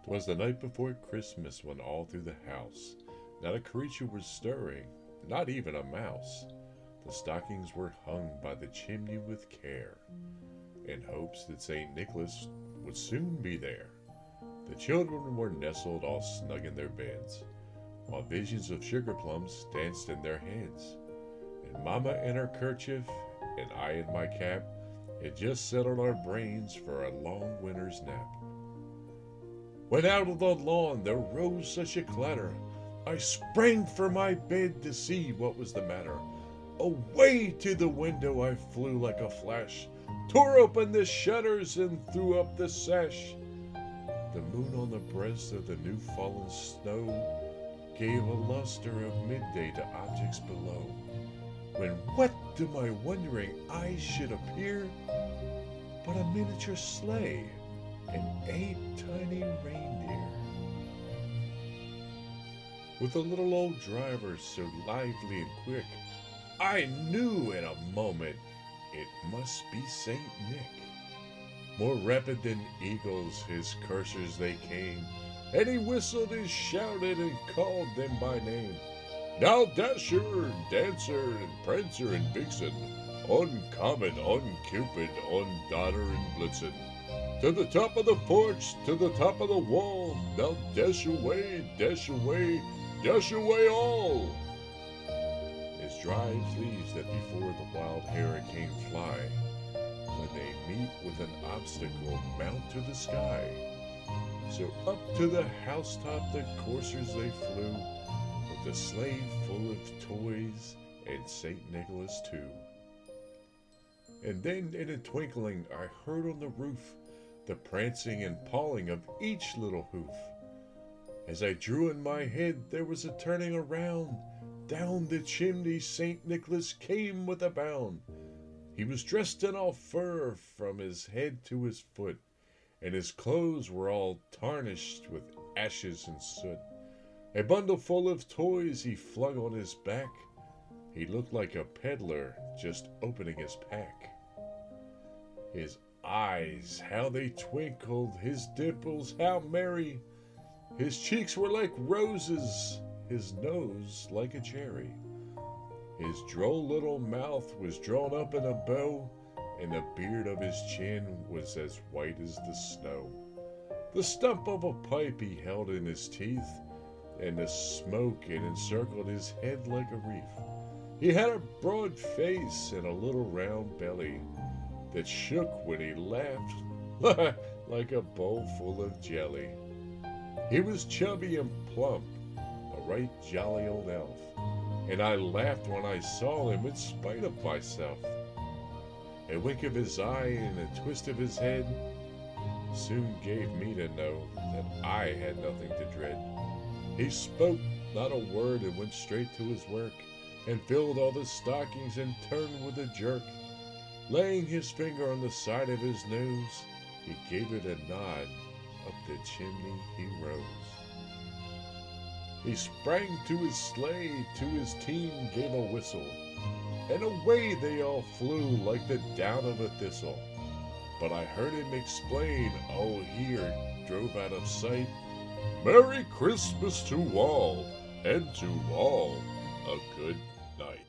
'Twas the night before Christmas when all through the house not a creature was stirring, not even a mouse. The stockings were hung by the chimney with care, in hopes that St. Nicholas would soon be there. The children were nestled all snug in their beds, while visions of sugar plums danced in their heads. And Mama in her kerchief, and I in my cap, had just settled our brains for a long winter's nap. When out of the lawn there rose such a clatter, I sprang from my bed to see what was the matter. Away to the window I flew like a flash, tore open the shutters and threw up the sash. The moon on the breast of the new fallen snow gave a luster of midday to objects below, when what to my wondering eyes should appear but a miniature sleigh and 8 tiny reindeer, with a little old driver so lively and quick, I knew in a moment it must be Saint Nick. More rapid than eagles his coursers they came, and he whistled and shouted and called them by name. Now Dasher, Dancer, and Prancer and Vixen, on Comet, on Cupid, on Donner and Blitzen, to the top of the porch, to the top of the wall, now dash away, dash away, dash away all. His drives leaves that before the wild hurricane fly, when they meet with an obstacle mount to the sky. So up to the housetop the coursers they flew, with the sleigh full of toys and St. Nicholas too. And then in a twinkling I heard on the roof the prancing and pawing of each little hoof. As I drew in my head there was a turning around, down the chimney St. Nicholas came with a bound. He was dressed in all fur from his head to his foot, and his clothes were all tarnished with ashes and soot. A bundle full of toys he flung on his back. He looked like a peddler just opening his pack. His eyes, how they twinkled, his dimples, how merry. His cheeks were like roses, his nose like a cherry. His droll little mouth was drawn up in a bow, and the beard of his chin was as white as the snow. The stump of a pipe he held in his teeth, and the smoke it encircled his head like a wreath. He had a broad face and a little round belly that shook when he laughed like a bowl full of jelly. He was chubby and plump, a right jolly old elf, and I laughed when I saw him in spite of myself. A wink of his eye and a twist of his head soon gave me to know that I had nothing to dread. He spoke not a word and went straight to his work, and filled all the stockings and turned with a jerk. Laying his finger on the side of his nose, he gave it a nod, up the chimney he rose. He sprang to his sleigh, to his team gave a whistle, and away they all flew like the down of a thistle. But I heard him explain, oh here, drove out of sight, Merry Christmas to all, and to all a good night.